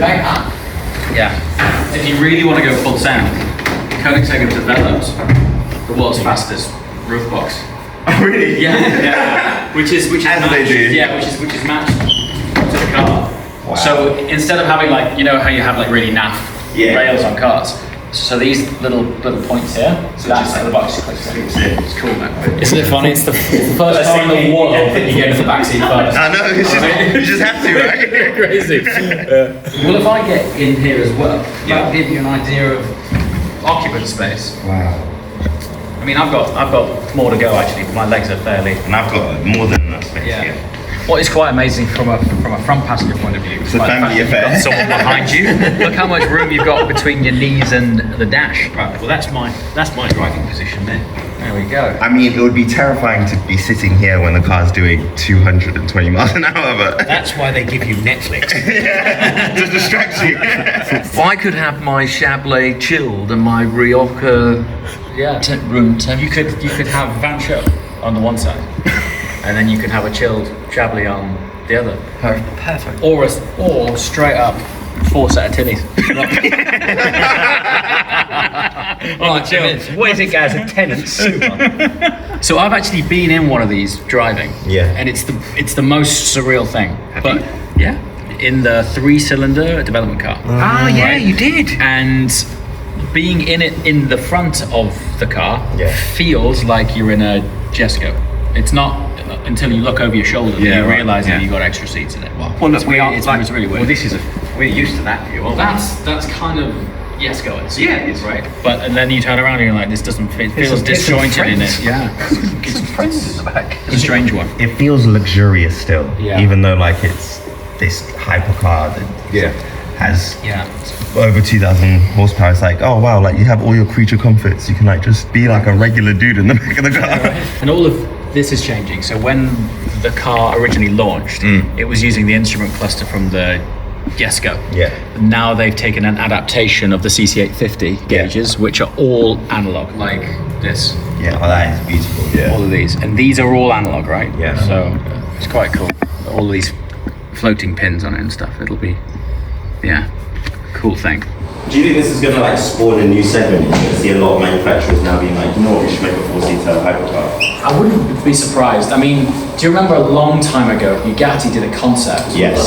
about that. Yeah. If you really want to go full sound, Koenigsegg have developed the world's fastest roof box. Oh, really? Yeah. Which is matched, they do. Yeah, which is matched to the car. Wow. So instead of having like, you know how you have like really naff rails on cars, so these little points here, so that's how the box clicks in. It's cool, man. Isn't it funny? It's the first car in the world that you get into the backseat first. I know, you just have to, right? Crazy. Well, if I get in here as well, that'll give you an idea of occupant space. Wow. I mean, I've got more to go actually, but my legs are fairly. And I've got more than enough space here. What is quite amazing from a front passenger point of view, it's a family affair. You've got someone behind you. Look how much room you've got between your knees and the dash. Right. Well, that's my driving position there. There we go. I mean, it would be terrifying to be sitting here when the car's doing 220 miles an hour, but that's why they give you Netflix. To distract you. I could have my Chablis chilled and my Rioja room temp. You could have Van Show on the one side. And then you can have a chilled Chablis on the other. Perfect. Or straight up 4 set of tinnies. What is it, guys? A tenant super. So I've actually been in one of these driving. Yeah. And it's the most surreal thing. In the 3-cylinder development car. You did. And being in it in the front of the car feels like you're in a Jesco. It's not until you look over your shoulder that you realise that you've got extra seats in it. Well, look, it's really weird. Well, we're used to that view, aren't we? That's kind of going. Yeah, it's right. And then you turn around and you're like, this doesn't fit. It feels disjointed in it. Yeah. Get some friends in the back. It's a strange one. It feels luxurious still, even though like it's this hypercar that has over 2,000 horsepower. It's like, oh wow, like you have all your creature comforts. You can like just be like a regular dude in the back of the car. And all of this is changing. So when the car originally launched, it was using the instrument cluster from the Jesco. Yeah. Now they've taken an adaptation of the CC850 gauges, which are all analog, like this. Yeah, well, that is beautiful. Yeah. All of these, and these are all analog, right? Yeah. So it's quite cool. All of these floating pins on it and stuff. It'll be, cool thing. Do you think this is going to like spawn a new segment? You're going to see a lot of manufacturers now being like, you know what, we should make a 4-seater hypercar. I wouldn't be surprised. I mean, do you remember a long time ago, Bugatti did a concept? Yes.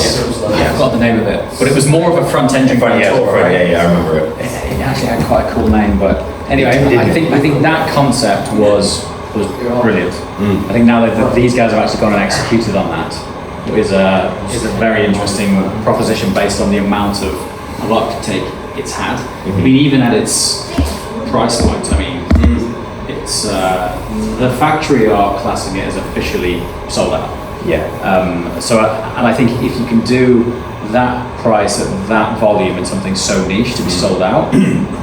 I forgot the name of it, but it was more of a front engine Grand Tourer, right? Yeah, I remember it. It actually had quite a cool name, but anyway, I think that concept was brilliant. I think now that these guys have actually gone and executed on that, is a very interesting proposition based on the amount of uptake it's had. I mean, even at its price point, I mean, it's the factory are classing it as officially sold out. Yeah. And I think if you can do that price at that volume and something so niche to be sold out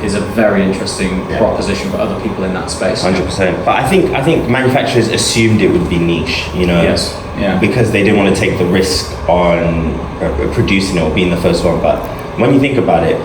is a very interesting proposition for other people in that space. 100%. But I think manufacturers assumed it would be niche, you know. Yes. Yeah. Because they didn't want to take the risk on producing it or being the first one. But when you think about it,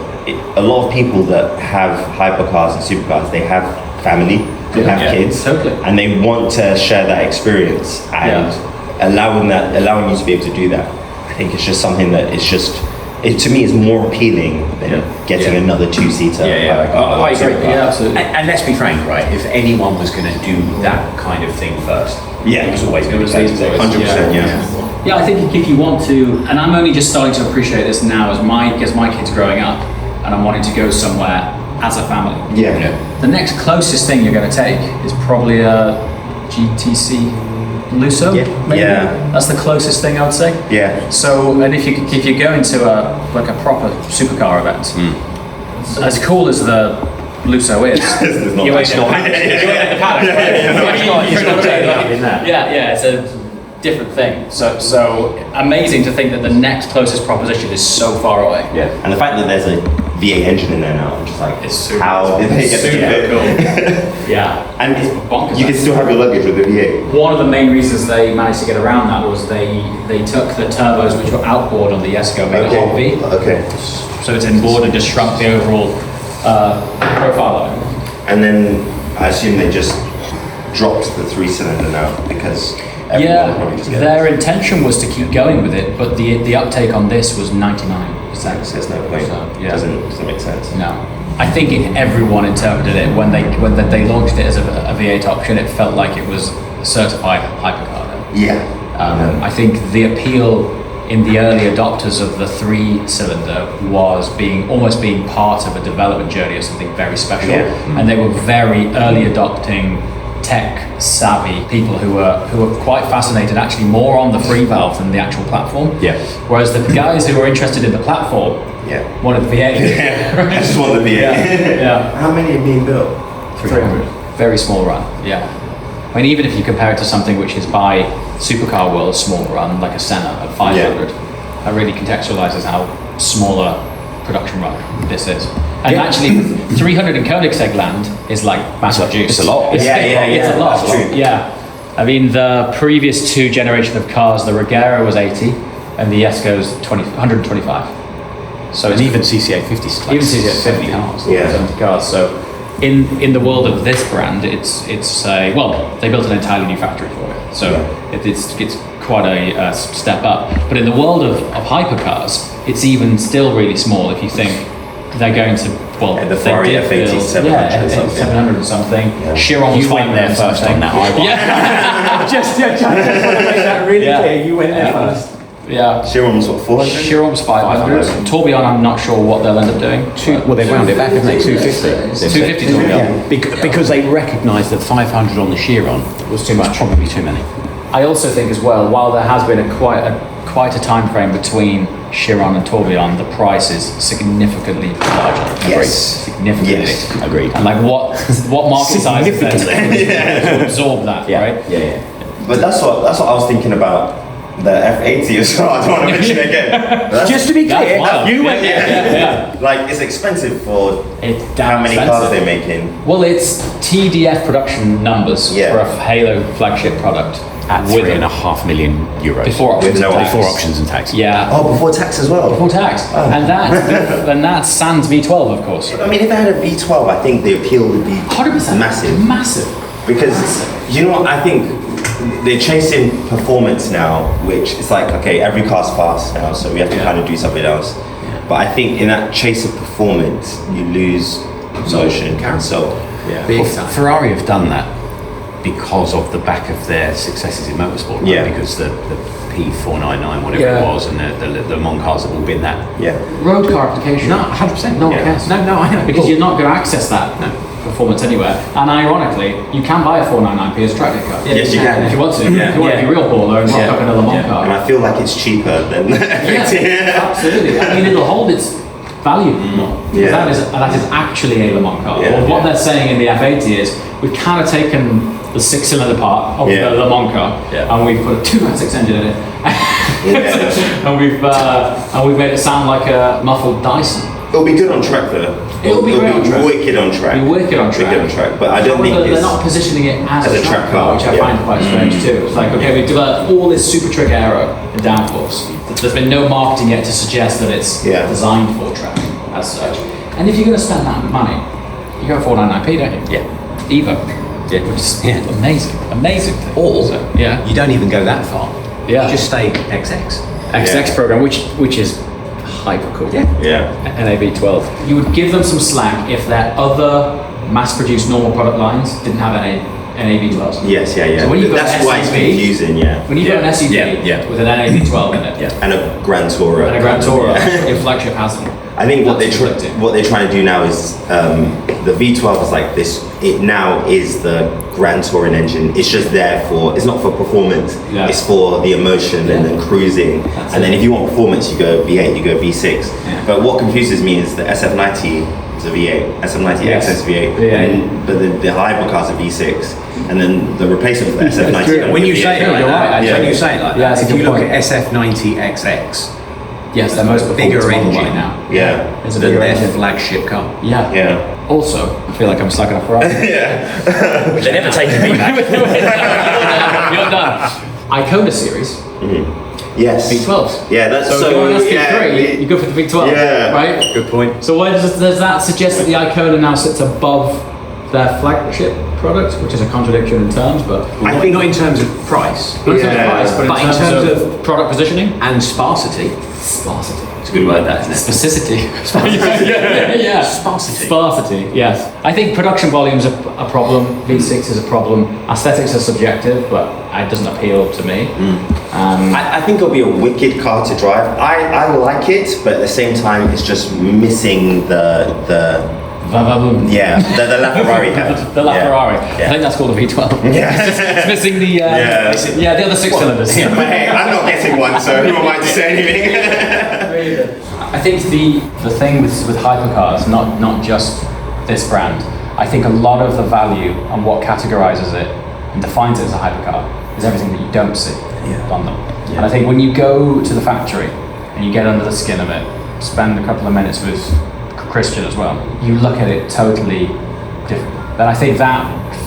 a lot of people that have hypercars and supercars, they have family, they have kids, and they want to share that experience, and allowing you to be able to do that. I think it's just something that to me is more appealing than getting another 2-seater. I agree. Yeah, absolutely. And let's be frank, right? If anyone was going to do that kind of thing first, it was always going to be 100%. Yeah, I think if you want to, and I'm only just starting to appreciate this now as my kids growing up, and I'm wanting to go somewhere as a family. The next closest thing you're going to take is probably a GTC Lusso. Maybe. That's the closest thing I would say. So, and if you go into a proper supercar event, as cool as the Lusso is, you ain't not the paddock. It's a different thing. So amazing to think that the next closest proposition is so far away. And the fact that there's a V8 engine in there now, I'm just like, it's super how did they get to it? Cool. And it's bonkers. You can still have your luggage with the V8. One of the main reasons they managed to get around that was they took the turbos which were outboard on the Jesco, made a hot V. So it's inboard and just shrunk the overall profile of it. And then I assume they just dropped the 3-cylinder now because everyone will probably just get their intention was to keep going with it, but the uptake on this was 99%. There's no point. So, Doesn't make sense. No. I think everyone interpreted it when they launched it as a V8 option. It felt like it was certified hypercar. I think the appeal in the early adopters of the 3-cylinder was almost being part of a development journey of something very special, and they were very early adopting tech savvy people who were quite fascinated, actually more on the free valve than the actual platform. Whereas the guys who were interested in the platform wanted the V8. I just want the V8. How many are being built? 300. Very small run. I mean, even if you compare it to something which is by Supercar World small run, like a Senna at 500, that really contextualizes how smaller production run this is. And actually, 300 in Koenigsegg Land is like massive juice. It's a lot. It's a lot. That's true. I mean, the previous two generation of cars, the Regera was 80, and the Esco's 125. So and even CCA 50s. Even CCA 50 cars. 70 cars. So in the world of this brand, it's they built an entirely new factory for it. So it's quite a step up. But in the world of hypercars, it's even still really small if you think they're going to, the Ferrari F80 700 or something. Chiron was went there first on that. Just want to make that really clear. You went there first. Chiron was what, 400? Chiron was 500. Tourbillon, I'm not sure what they'll end up doing. They wound it back, haven't they? 250. 250 Tourbillon. Because they recognised that 500 on the Chiron was too much. Probably too many. I also think as well, while there has been quite a time frame between Chiron and Tourbillon, the price is significantly larger. Yes. Significantly. Yes. Agreed. And like what market size is there to absorb that, right? But that's what I was thinking about the F80 as well. I don't want to mention it again. Just to be clear, you went there. Like, it's expensive for how many cars they're making. Well, it's TDF production numbers for a Halo flagship product. At €3.5 million. Before options and tax. Yeah. Oh, before tax as well? Before tax. Oh. And that's sans V12, of course. I mean, if they had a V12, I think the appeal would be 100%. Massive. Because, you know what, I think they're chasing performance now, which is like, okay, every car's fast now, so we have to kind of do something else. But I think in that chase of performance, you lose motion. So, Ferrari have done that because of the back of their successes in motorsport, right? Because the P499, whatever it was, and the Le Mans cars have all been that. Road car application. No, 100%. No one cares. No, I know. Because you're not going to access that performance anywhere. And ironically, you can buy a 499p as a track day car. Yes, you can. If you want to. If you want to be real baller and rock up in a Le Mans car. And I feel like it's cheaper than absolutely. I mean, it'll hold its value more. That is actually a Le Mans car. What they're saying in the F80 is, we've kind of taken the 6-cylinder part of the Le Mans car, and we've put a 2.6 engine in it, and we've made it sound like a muffled Dyson. It'll be good on track though. It'll be wicked on track. Wicked on track. But I don't think they're not positioning it as a track car, which I find quite strange too. It's like, okay, we've developed all this super trick aero and downforce. There's been no marketing yet to suggest that it's designed for track as such. And if you're going to spend that money, you go 499p, don't you? Evo. Which is amazing thing. Or you don't even go that far. You just stay XX program, which is hyper cool. NAV 12. You would give them some slack if their other mass-produced normal product lines didn't have NAV 12s. Yes. So when you've got that's why it's confusing. When you've got an SUV with an NAV 12 in it, and a Grand Tourer, your flagship has them. I think what they're trying to do now is the V12 is like this. It now is the Grand Touring engine. It's just there for. It's not for performance. It's for the emotion and then cruising. And then if you want performance, you go V8, you go V6. But what confuses me is the SF90 is a V8, SF90X is V8, but the hypercars are V6, and then the replacement for the SF90. When you say it like that, when you say it like that, if you look at SF90XX. Yes, they're most bigger engine right now. It's their flagship car. Also, I feel like I'm stuck in a Ferrari. They never take me back. You're done. Icona series. Yes. V12s. That's so. If you want an ST3, you go for the V12. Right. Good point. So why does that suggest that the Icona now sits above their flagship product, which is a contradiction in terms, but I think not in terms of price. not in terms of price, but in terms of product positioning and sparsity. Sparsity. It's a good word, that, isn't it? Specificity. yeah. Sparsity, yes. I think production volume's a problem, V6 is a problem, aesthetics are subjective, but it doesn't appeal to me. I think it'll be a wicked car to drive. I like it, but at the same time, it's just missing the LaFerrari head. The LaFerrari. Yeah. I think that's called a V12. Yeah. It's missing the the other 6 cylinders. Yeah, but hey, I'm not getting one, so who am I to say anything? I think the thing with hypercars, not just this brand, I think a lot of the value and what categorizes it and defines it as a hypercar is everything that you don't see on them. Yeah. And I think when you go to the factory and you get under the skin of it, spend a couple of minutes with Christian as well, you look at it totally different. And I think that,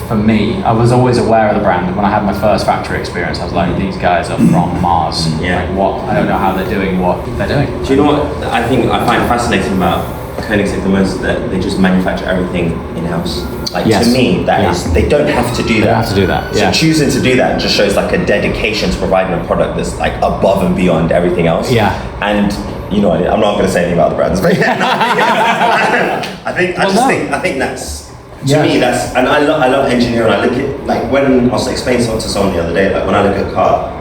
for me, I was always aware of the brand. When I had my first factory experience, I was like, these guys are from Mars. Like, what? I don't know how they're doing what they're doing. Do you know what I find fascinating about Koenigsegg the most? That they just manufacture everything in-house. Like, to me, that is, they don't have to do that. They don't have to do that. So choosing to do that just shows like a dedication to providing a product that's like above and beyond everything else. Yeah. And you know, I'm not going to say anything about the brands, but I think that's, to me, that's, and I love engineering. I look at, like, when I was explaining something to someone the other day, like when I look at a car,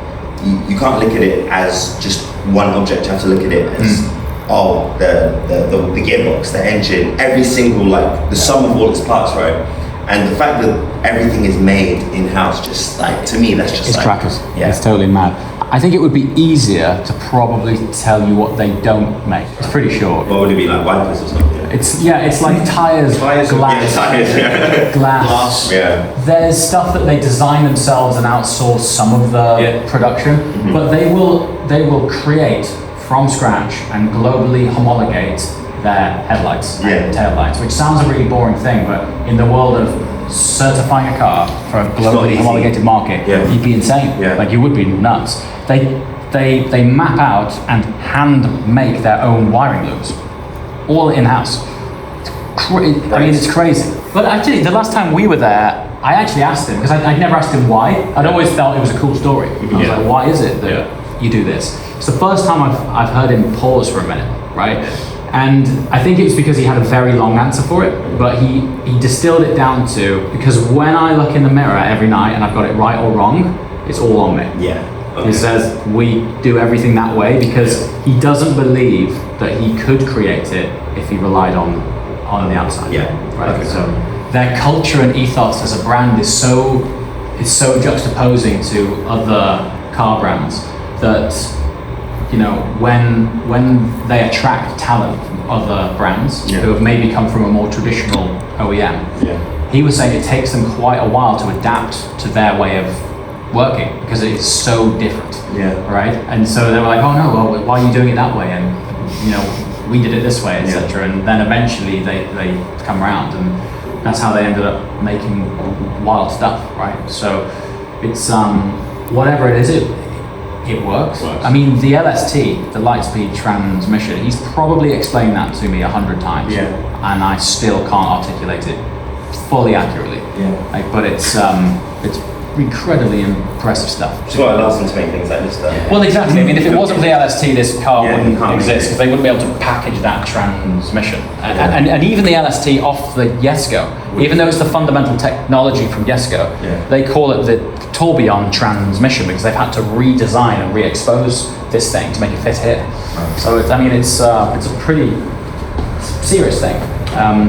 you can't look at it as just one object. You have to look at it as the gearbox, the engine, every single, like, the sum of all its parts, right? And the fact that everything is made in-house, just like, to me, that's just it's like, crackers. Yeah. It's totally mad. I think it would be easier to probably tell you what they don't make. It's pretty short. What would it be, like wipers or something? It's like tires, glass, glass. Yeah. There's stuff that they design themselves and outsource some of the production, but they will create from scratch and globally homologate their headlights and taillights, which sounds a really boring thing, but in the world of certifying a car for a globally homologated market, you'd be insane. Yeah. Like, you would be nuts. They map out and hand make their own wiring loops, all in-house. I mean, it's crazy. But actually, the last time we were there, I actually asked him, because I'd never asked him why. I'd always felt it was a cool story. I was like, why is it that you do this? It's the first time I've heard him pause for a minute, right? And I think it was because he had a very long answer for it, but he distilled it down to, because when I look in the mirror every night and I've got it right or wrong, it's all on me. Yeah. Okay. He says we do everything that way because he doesn't believe that he could create it if he relied on the outside. Yeah. Right. Okay. So their culture and ethos as a brand is so juxtaposing to other car brands that, you know, when they attract talent from other brands who have maybe come from a more traditional OEM, he was saying it takes them quite a while to adapt to their way of working because it is so different. Right? And so they were like, oh no, well, why are you doing it that way? And, you know, we did it this way, etc. And then eventually they come around, and that's how they ended up making wild stuff, right? So it's whatever it is, it works. I mean, the LST, the Lightspeed transmission, he's probably explained that to me 100 times, and I still can't articulate it fully accurately. Like, but it's incredibly impressive stuff. That's why I love them to make things like this stuff. Well, exactly. I mean, if it wasn't for the LST, this car wouldn't exist because they wouldn't be able to package that transmission. And even the LST off the Jesko, even though it's the fundamental technology from Jesko, they call it the tourbillon transmission because they've had to redesign and re-expose this thing to make it fit here. So it's a pretty serious thing.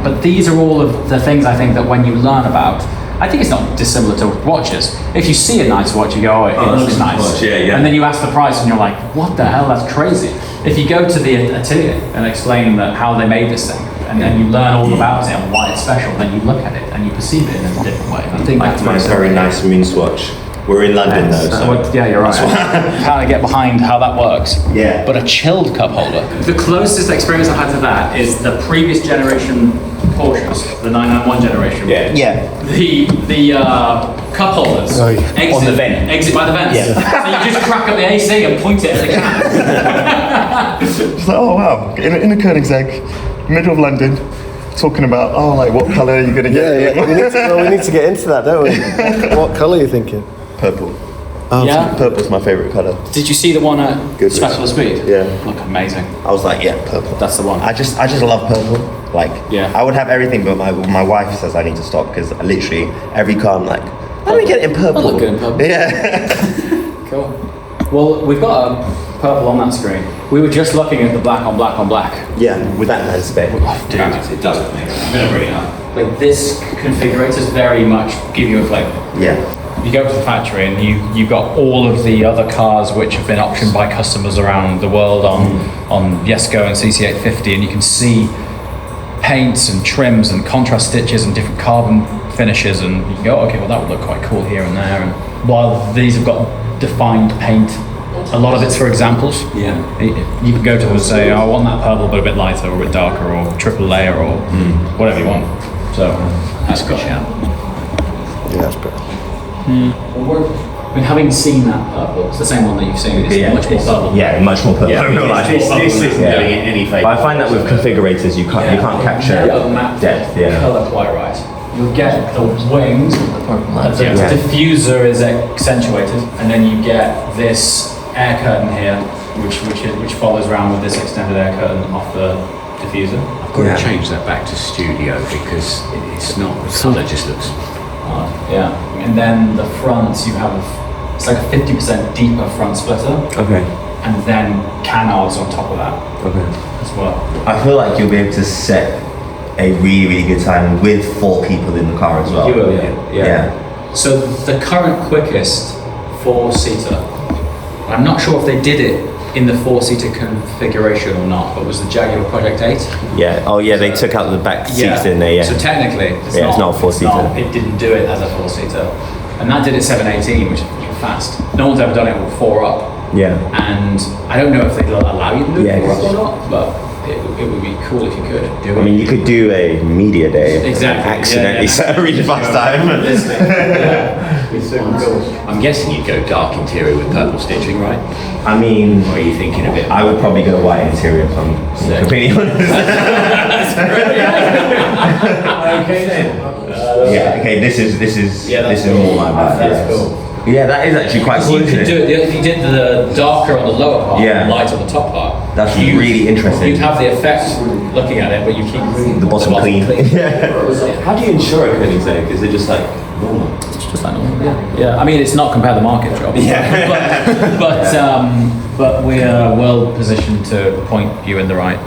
But these are all of the things I think that when you learn about, I think it's not dissimilar to watches. If you see a nice watch, you go, it looks nice. Watch, and then you ask the price and you're like, what the hell, that's crazy. If you go to the atelier and explain how they made this thing, and then you learn all about it and why it's special, then you look at it and you perceive it in a different way. I think that's a very nice moon swatch. We're in London though. So. Yeah, you're right. How to get behind how that works. Yeah. But a chilled cup holder. The closest experience I had to that is the previous generation Porsches, the 991 generation. The cup holders on the vent. Exit by the vents. So you just crack up the AC and point it at the can. It's like, oh wow, in a Koenigsegg, middle of London, talking about, oh, like what colour are you going to get? Yeah. we need to get into that, don't we? What colour are you thinking? Purple. Oh, Yeah. Purple's my favourite colour. Did you see the one at Special Speed? Yeah. Look amazing. I was like, yeah, purple. That's the one. I just love purple. Like, Yeah. I would have everything, but my wife says I need to stop because literally every car I'm like, why don't we get it in purple? That'll look good in purple. Yeah. Cool. Well, we've got a purple on that screen. We were just looking at the black on black on black. Yeah, with that man's spec. Dude, it does look amazing. I'm gonna bring it up. Like this configurators very much give you a flavour. Yeah. You go to the factory and you've got all of the other cars which have been optioned by customers around the world on Jesko and CC850, and you can see paints and trims and contrast stitches and different carbon finishes, and you can go, okay, well that would look quite cool here and there. And while these have got defined paint, a lot of it's for examples. Yeah. You can go to them and say, oh, I want that purple but a bit lighter or a bit darker or triple layer or whatever you want. So that's good. Yeah, that's pretty. I mean, having seen that purple, it's the same one that you've seen. It's much more purple. Yeah, much more purple. Yeah, this isn't doing it any favour. But I find that with configurators, you can't capture depth. Yeah. Colour quite right. You'll get the wings, the diffuser is accentuated, and then you get this air curtain here, which follows around with this extended air curtain off the diffuser. I've got to change that back to studio because it's not. The colour just looks. Yeah, and then the front you have it's like a 50% deeper front splitter, Okay. and then canards on top of that Okay. as well. I feel like you'll be able to set a really, really good time with 4 people in the car as well. You will, yeah. So the current quickest 4-seater, I'm not sure if they did it in the 4-seater configuration or not, but was the Jaguar Project 8. Yeah. Oh, yeah. They took out the back seats, didn't they? Yeah. So technically, it's not a 4-seater. It didn't do it as a 4-seater, and that did it 718, which is fast. No one's ever done it with 4 up. Yeah. And I don't know if they'd allow you to do Yeah, 4 up or not, but it would be cool if you could do it. I mean, you could do a media day. Exactly. Accidentally set a really fast time. I'm guessing you'd go dark interior with purple stitching, right? I mean, Or are you thinking a bit? I would probably go white interior if I'm completely honest. Okay then. Yeah. Okay. This is more my bad. That's cool. Yeah, that is actually quite cool, You isn't could do it? it if you did the darker on the lower part, Yeah. and light on the top part. That's really interesting. You'd have the effect looking at it, but you keep The bottom clean. Yeah. How do you insure a Koenigsegg? Is it just like normal? It's just like normal. Yeah. I mean, it's not compare the market job. Yeah. but we are well positioned to point you in the right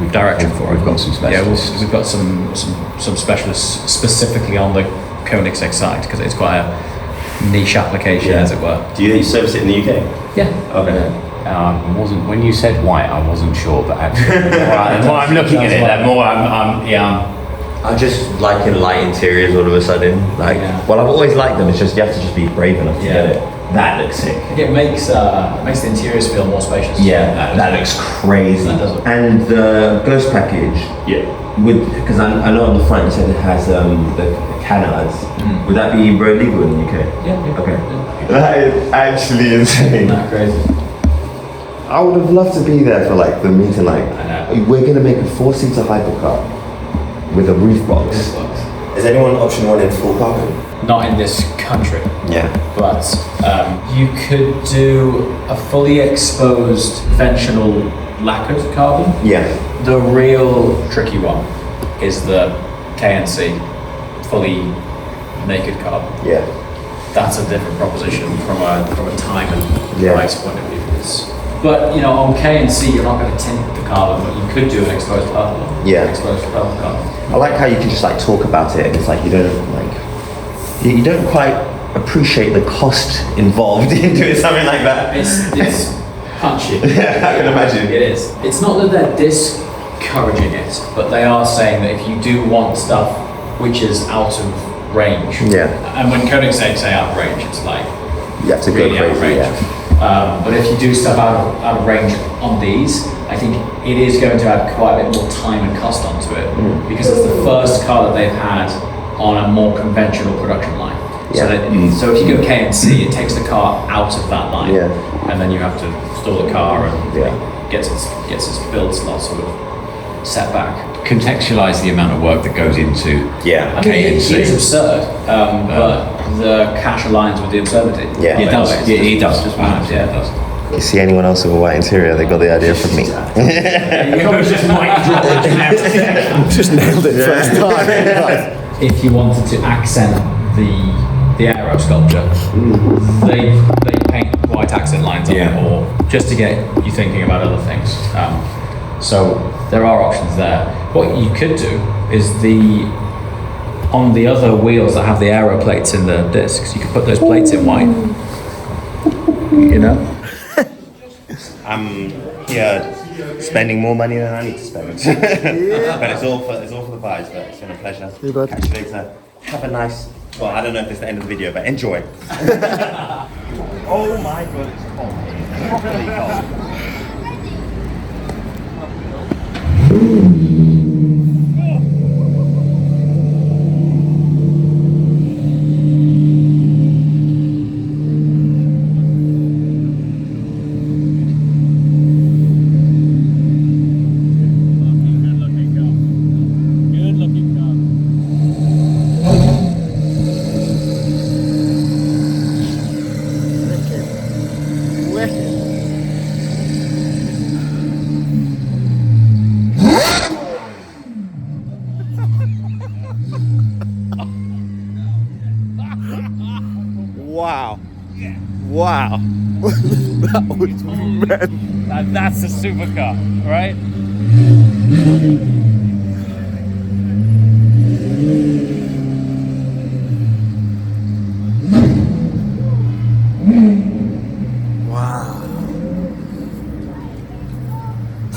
We've direction for it. We've got some specialists. Yeah, we've got some specialists specifically on the Koenigsegg side because it's quite a niche application, as it were. Do you service it in the UK? Yeah. Okay. Wasn't when you said white, I wasn't sure, but actually, the more I'm looking at it, the more I'm I just like in light interiors all of a sudden. Like, well, I've always liked them. It's just you have to just be brave enough to get it. That looks sick. It makes the interiors feel more spacious. Yeah, that looks crazy. That does look and the ghost package. Yeah. Because I know on the front you said it has the canards. Would that be road legal in the UK? Yeah. Okay. That is actually insane. Isn't that crazy? I would have loved to be there for like the meeting. Like, we're gonna make a 4-seater hypercar with a roof box. Is anyone option 1 in full carbon? Not in this country. Yeah. But you could do a fully exposed conventional lacquered carbon. Yeah. The real tricky one is the KNC fully naked carbon. Yeah. That's a different proposition from a time and Yeah. price point of view. But on KNC you're not going to tint the carbon, but you could do an exposed purple. Yeah. Exposed purple carbon. I like how you can just like talk about it and it's like you don't quite appreciate the cost involved in doing something like that. It's punchy. Yeah, I can imagine. It is. It's not that they're discouraging it, but they are saying that if you do want stuff which is out of range, and when Koenigsegg say out of range, it's like you have to really go out of crazy. range. But if you do stuff out of range on these, I think it is going to add quite a bit more time and cost onto it because it's the first car that they've had on a more conventional production line. So if you go KNC, it takes the car out of that line, and then you have to store the car and gets its build slot sort of setback. Contextualize the amount of work that goes into Yeah. It is KNC. absurd, but the cash aligns with the absurdity. Yeah. It does. It's Yeah, it does. just Perhaps, mad, yeah, it does. You see anyone else with a white interior, they got the idea from me. Just might drop Just nailed it first time. If you wanted to accent the aero sculpture, they paint white accent lines on it, or just to get you thinking about other things. So there are options there. What you could do is on the other wheels that have the aero plates in the discs, you could put those plates in white. You know? I'm here spending more money than I need to spend. But it's all for the vibes. But it's been a pleasure. You bet. Catch you later. Have a nice. Well, I don't know if it's the end of the video, but enjoy. Oh my god, it's cold. Properly cold. Wow. Wow. That was mental. That's a supercar, right?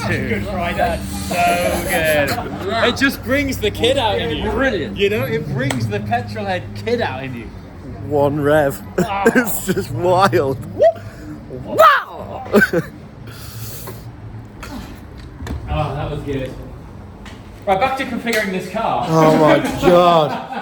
Good Friday. So good. It just brings the kid out in you. Brilliant. You know, it brings the petrol head kid out in you. One rev. It's just wild. Wow. Oh, that was good. Right, back to configuring this car. Oh my god.